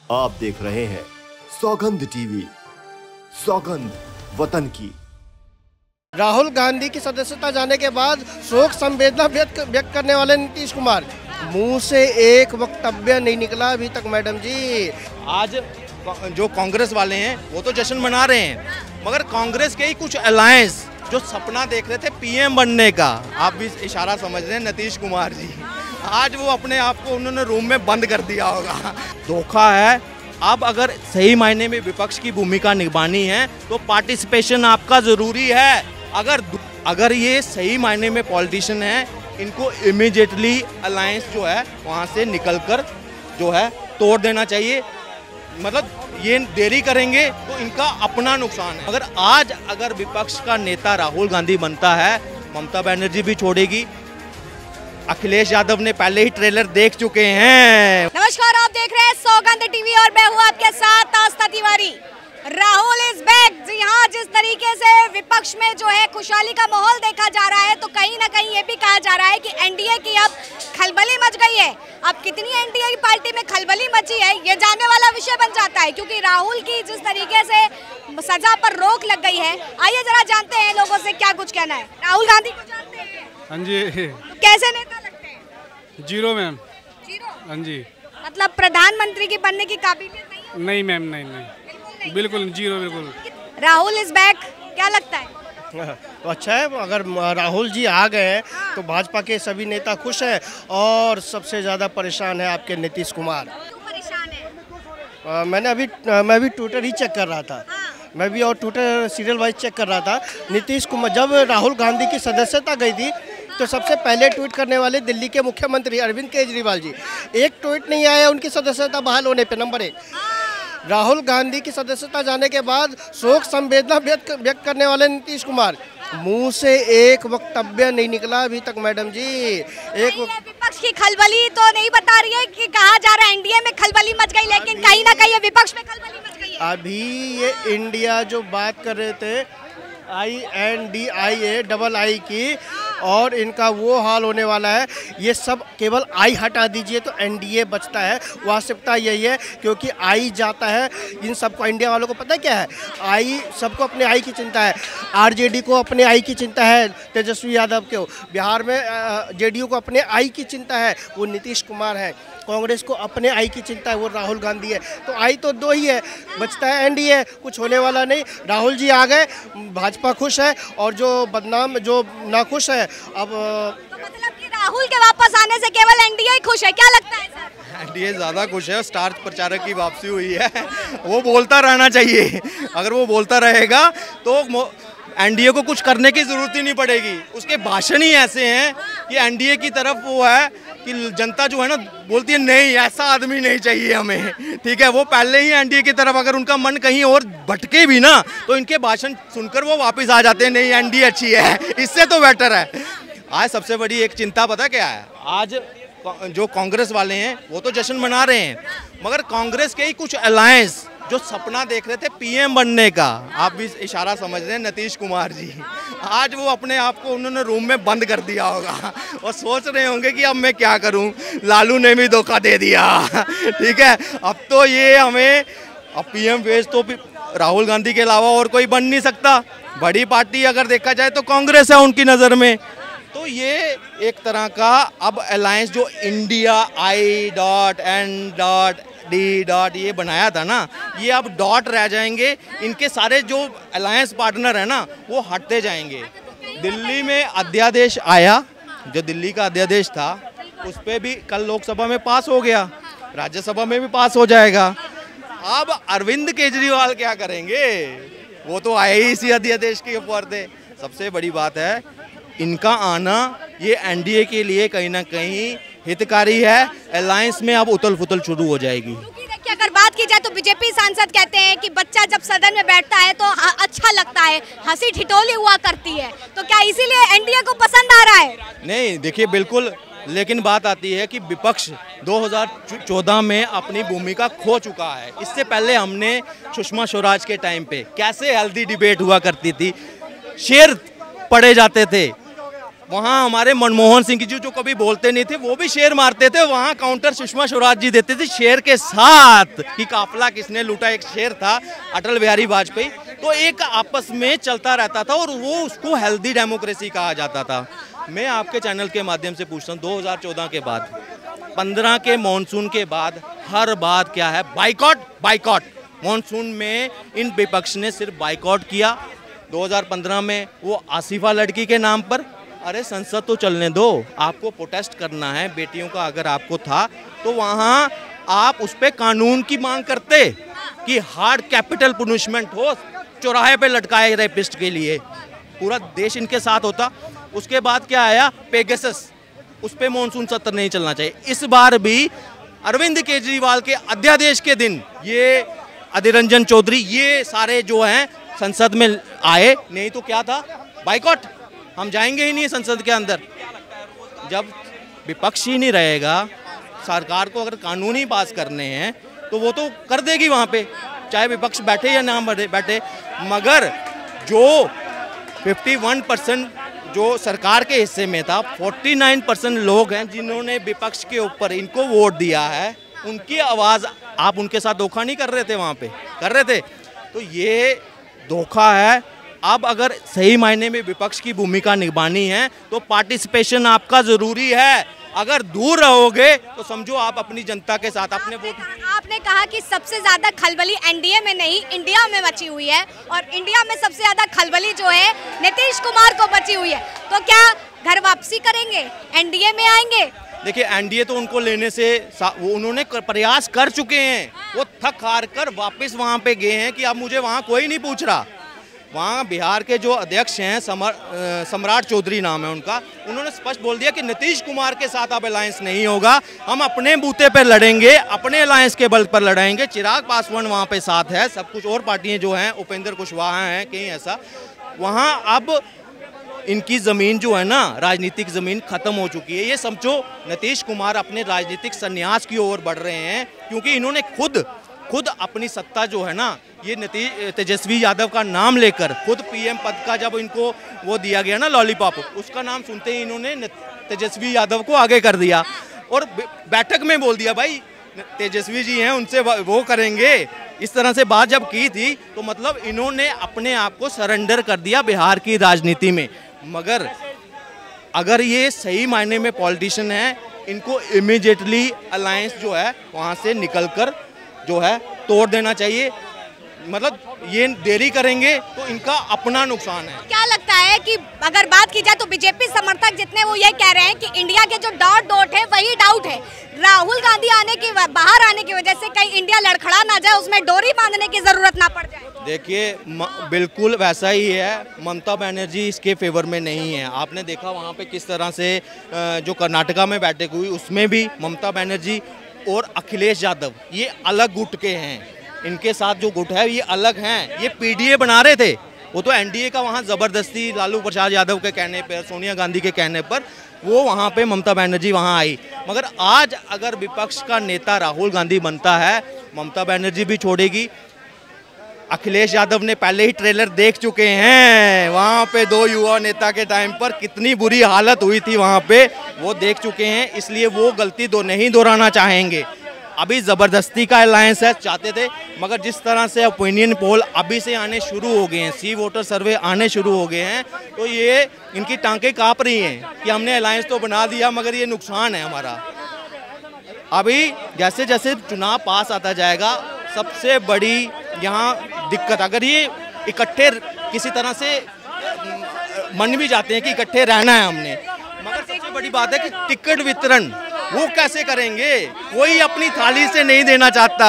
आप देख रहे हैं सौगंध टीवी, सौगंध वतन की। राहुल गांधी की सदस्यता जाने के बाद शोक संवेदना व्यक्त करने वाले नीतीश कुमार, मुंह से एक वक्तव्य नहीं निकला अभी तक। मैडम जी, आज जो कांग्रेस वाले हैं वो तो जश्न मना रहे हैं, मगर कांग्रेस के ही कुछ अलायंस जो सपना देख रहे थे पीएम बनने का, आप भी इशारा समझ रहे हैं, नीतीश कुमार जी, आज वो अपने आप को उन्होंने रूम में बंद कर दिया होगा। धोखा है। अब अगर सही मायने में विपक्ष की भूमिका निभानी है तो पार्टिसिपेशन आपका जरूरी है। अगर ये सही मायने में पॉलिटिशियन है, इनको इमीडिएटली अलायंस जो है वहाँ से निकलकर जो है तोड़ देना चाहिए। मतलब ये देरी करेंगे तो इनका अपना नुकसान है। अगर विपक्ष का नेता राहुल गांधी बनता है, ममता बनर्जी भी छोड़ेगी। अखिलेश यादव ने पहले ही ट्रेलर देख चुके हैं। नमस्कार, आप देख रहे हैं सौगंध टीवी और मैं हूँ आपके साथ आस्था तिवारी। Rahul is back. जी हाँ, जिस तरीके से विपक्ष में जो है खुशहाली का माहौल देखा जा रहा है, तो कहीं ना कहीं ये भी कहा जा रहा है कि एनडीए की अब खलबली मच गई है। अब कितनी एनडीए की पार्टी में खलबली मची है ये जानने वाला विषय बन जाता है, क्योंकि राहुल की जिस तरीके से सजा पर रोक लग गई है। आइए जरा जानते हैं लोगों से क्या कुछ कहना है। राहुल गांधी को जानते हैं? हाँ जी। कैसे नेता लगते हैं? Zero ma'am. जीरो? हाँ जी। मतलब प्रधानमंत्री की बनने की काबिलियत नहीं? नहीं मैम, नहीं, बिल्कुल जीरो, बिल्कुल। राहुल इज बैक, क्या लगता है? तो अच्छा है, अगर राहुल जी आ गए हैं तो भाजपा के सभी नेता खुश हैं, और सबसे ज़्यादा परेशान है आपके नीतीश कुमार। क्यों परेशान है? मैं भी ट्विटर ही चेक कर रहा था। मैं भी और ट्विटर सीरियल वाइज चेक कर रहा था। नीतीश कुमार, जब राहुल गांधी की सदस्यता गई थी तो सबसे पहले ट्वीट करने वाले दिल्ली के मुख्यमंत्री अरविंद केजरीवाल जी। एक ट्वीट नहीं आया उनकी सदस्यता बहाल होने पे। नंबर 1, राहुल गांधी की सदस्यता जाने के बाद शोक संवेदना व्यक्त करने वाले नीतीश कुमार, मुंह से एक वक्तव्य नहीं निकला अभी तक। मैडम जी, विपक्ष की खलबली तो नहीं बता रही है कि कहा जा रहा है एनडीए में खलबली मच गई, लेकिन कहीं ना कहीं विपक्ष में खलबली मच गई है। अभी ये इंडिया जो बात कर रहे थे INDIA डबल आई की, और इनका वो हाल होने वाला है। ये सब केवल आई हटा दीजिए तो एनडीए बचता है। वास्तविकता यही है, क्योंकि आई जाता है इन सबको, इंडिया वालों को पता है क्या है, आई सबको अपने आई की चिंता है। आरजेडी को अपने आई की चिंता है, तेजस्वी यादव को। बिहार में जेडीयू को अपने आई की चिंता है, वो नीतीश कुमार है। कांग्रेस को अपने आई की चिंता है, वो राहुल गांधी है। तो आई तो दो ही है, बचता है एनडीए। कुछ होने वाला नहीं। राहुल जी आ गए, भाजपा खुश है, और जो बदनाम, जो नाखुश है अब। तो मतलब कि राहुल के वापस आने से केवल एनडीए ही खुश है, क्या लगता है सर? एनडीए ज़्यादा खुश है। स्टार प्रचारक की वापसी हुई है, वो बोलता रहना चाहिए। अगर वो बोलता रहेगा तो एनडीए को कुछ करने की ज़रूरत ही नहीं पड़ेगी। उसके भाषण ही ऐसे हैं कि एनडीए की तरफ वो है कि जनता जो है ना बोलती है नहीं, ऐसा आदमी नहीं चाहिए हमें। ठीक है, वो पहले ही एनडीए की तरफ, अगर उनका मन कहीं और भटके भी ना तो इनके भाषण सुनकर वो वापस आ जाते हैं, नहीं एनडीए अच्छी है, इससे तो बेटर है। आज सबसे बड़ी एक चिंता पता क्या है, आज जो कांग्रेस वाले हैं वो तो जश्न मना रहे हैं, मगर कांग्रेस के ही कुछ अलायंस जो सपना देख रहे थे पीएम बनने का, आप भी इशारा समझ रहे हैं, नीतीश कुमार जी, आज वो अपने आप को उन्होंने रूम में बंद कर दिया होगा और सोच रहे होंगे कि अब मैं क्या करूं, लालू ने भी धोखा दे दिया। ठीक है, अब तो ये हमें, अब पीएम फेज तो राहुल गांधी के अलावा और कोई बन नहीं सकता। बड़ी पार्टी अगर देखा जाए तो कांग्रेस है उनकी नज़र में। तो ये एक तरह का अब अलायंस जो इंडिया I.N.D. ये बनाया था ना, ये अब डॉट रह जाएंगे। इनके सारे जो अलायंस पार्टनर है ना वो हटते जाएंगे। दिल्ली में अध्यादेश आया, जो दिल्ली का अध्यादेश था उस पर भी कल लोकसभा में पास हो गया, राज्यसभा में भी पास हो जाएगा। अब अरविंद केजरीवाल क्या करेंगे, वो तो आए ही इसी अध्यादेश के ऊपर थे। सबसे बड़ी बात है इनका आना, ये एनडीए के लिए कहीं ना कहीं हितकारी है। अलायंस में अब उथल पुथल शुरू हो जाएगी। देखिए, अगर बात की जाए तो बीजेपी सांसद कहते हैं कि बच्चा जब सदन में बैठता है तो अच्छा लगता है, हंसी ठिठोली हुआ करती है, तो क्या इसीलिए एनडीए को पसंद आ रहा है? नहीं, देखिए बिल्कुल, लेकिन बात आती है कि विपक्ष 2014 में अपनी भूमिका खो चुका है। इससे पहले हमने सुषमा स्वराज के टाइम पे कैसे हेल्दी डिबेट हुआ करती थी, शेर पढ़े जाते थे, वहाँ हमारे मनमोहन सिंह जी जो कभी बोलते नहीं थे वो भी शेर मारते थे, वहाँ काउंटर सुषमा स्वराज जी देते थे शेर के साथ कि काफिला किसने लूटा, एक शेर था अटल बिहारी वाजपेयी। तो एक आपस में चलता रहता था और वो उसको हेल्दी डेमोक्रेसी कहा जाता था। मैं आपके चैनल के माध्यम से पूछता हूँ 2014 के बाद 15 के मॉनसून के बाद हर बात क्या है, बाइकॉट बाइकॉट। मॉनसून में इन विपक्ष ने सिर्फ बाइकॉट किया। 2015 में वो आसिफा लड़की के नाम पर, अरे संसद तो चलने दो, आपको प्रोटेस्ट करना है बेटियों का अगर आपको था तो वहाँ आप उस पर कानून की मांग करते कि हार्ड कैपिटल पनिशमेंट हो, चौराहे पे लटकाए रेपिस्ट के लिए, पूरा देश इनके साथ होता। उसके बाद क्या आया, पेगासस, उस पर मानसून सत्र नहीं चलना चाहिए। इस बार भी अरविंद केजरीवाल के अध्यादेश के दिन ये अधीर रंजन चौधरी ये सारे जो हैं संसद में आए, नहीं तो क्या था, बाइकॉट, हम जाएंगे ही नहीं संसद के अंदर। जब विपक्ष ही नहीं रहेगा, सरकार को अगर कानून ही पास करने हैं तो वो तो कर देगी वहाँ पे, चाहे विपक्ष बैठे या ना बैठे। मगर जो 51% जो सरकार के हिस्से में था, 49% लोग हैं जिन्होंने विपक्ष के ऊपर इनको वोट दिया है, उनकी आवाज़ आप उनके साथ धोखा नहीं कर रहे थे, वहाँ पे कर रहे थे। तो ये धोखा है। अब अगर सही मायने में विपक्ष की भूमिका निभानी है तो पार्टिसिपेशन आपका ज़रूरी है। अगर दूर रहोगे तो समझो आप अपनी जनता के साथ अपने वोट। आपने कहा कि सबसे ज्यादा खलबली एनडीए में नहीं इंडिया में मची हुई है, और इंडिया में सबसे ज्यादा खलबली जो है नीतीश कुमार को मची हुई है। तो क्या घर वापसी करेंगे, एनडीए में आएंगे? देखिए एनडीए तो उनको लेने से वो उन्होंने प्रयास कर चुके हैं, वो थक हार कर वापस वहाँ पे गए हैं कि अब मुझे वहाँ कोई नहीं पूछ रहा। वहाँ बिहार के जो अध्यक्ष हैं सम्राट चौधरी नाम है उनका, उन्होंने स्पष्ट बोल दिया कि नीतीश कुमार के साथ अब अलायंस नहीं होगा, हम अपने बूते पर लड़ेंगे, अपने अलायंस के बल पर लड़ाएंगे। चिराग पासवान वहाँ पे साथ है, सब कुछ और पार्टियाँ जो हैं, उपेंद्र कुशवाहा हैं, कहीं ऐसा। वहाँ अब इनकी ज़मीन जो है ना, राजनीतिक ज़मीन ख़त्म हो चुकी है। ये समझो नीतीश कुमार अपने राजनीतिक संन्यास की ओर बढ़ रहे हैं, क्योंकि इन्होंने खुद अपनी सत्ता जो है ना, ये तेजस्वी यादव का नाम लेकर खुद पीएम पद का जब इनको वो दिया गया ना लॉलीपॉप, उसका नाम सुनते ही इन्होंने तेजस्वी यादव को आगे कर दिया और बैठक में बोल दिया भाई तेजस्वी जी हैं उनसे वो करेंगे। इस तरह से बात जब की थी तो मतलब इन्होंने अपने आप को सरेंडर कर दिया बिहार की राजनीति में। मगर अगर ये सही मायने में पॉलिटिशियन है, इनको इमीडिएटली अलायंस जो है वहाँ से निकलकर जो है तोड़ देना चाहिए। मतलब ये देरी करेंगे तो इनका अपना नुकसान है। क्या लगता है कि अगर बात की जाए तो बीजेपी समर्थक जितने वो ये कह रहे हैं कि इंडिया के जो डॉट है वही डाउट है, राहुल गांधी बाहर आने की वजह से कहीं इंडिया लड़खड़ा ना जाए, उसमें डोरी बांधने की जरूरत ना पड़ जाए। देखिए बिल्कुल वैसा ही है, ममता बनर्जी इसके फेवर में नहीं है। आपने देखा वहाँ पे किस तरह से जो कर्नाटका में बैठक हुई उसमें भी ममता बनर्जी और अखिलेश यादव ये अलग गुट के हैं, इनके साथ जो गुट है ये अलग हैं। ये पीडीए बना रहे थे, वो तो एनडीए का वहाँ ज़बरदस्ती लालू प्रसाद यादव के कहने पर, सोनिया गांधी के कहने पर वो वहाँ पे ममता बनर्जी वहाँ आई। मगर आज अगर विपक्ष का नेता राहुल गांधी बनता है, ममता बनर्जी भी छोड़ेगी। अखिलेश यादव ने पहले ही ट्रेलर देख चुके हैं, वहाँ पे 2 युवा नेता के टाइम पर कितनी बुरी हालत हुई थी वहाँ पे, वो देख चुके हैं, इसलिए वो गलती नहीं दोहराना चाहेंगे। अभी ज़बरदस्ती का अलायंस है चाहते थे, मगर जिस तरह से ओपिनियन पोल अभी से आने शुरू हो गए हैं, सी वोटर सर्वे आने शुरू हो गए हैं, तो ये इनकी टांकें काँप रही हैं कि हमने अलायंस तो बना दिया मगर ये नुकसान है हमारा। अभी जैसे जैसे चुनाव पास आता जाएगा, सबसे बड़ी यहाँ दिक्कत, अगर ये इकट्ठे किसी तरह से मन भी जाते हैं कि इकट्ठे रहना है हमने, मगर सबसे बड़ी बात है कि टिकट वितरण वो कैसे करेंगे, कोई अपनी थाली से नहीं देना चाहता।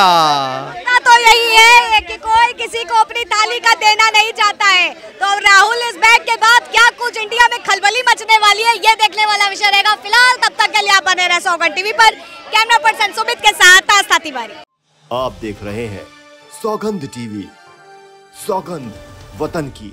तो यही है कि कोई किसी को अपनी थाली का देना नहीं चाहता है। तो राहुल इस बैग के बाद क्या कुछ इंडिया में खलबली मचने वाली है, ये देखने वाला विषय रहेगा। फिलहाल तब तक के लिए आप बने रहे सौगंध टीवी पर। कैमरा पर्सन सुमित के साथ आस्था तिवारी। आप देख रहे हैं सौगंध टीवी, सौगंध वतन की।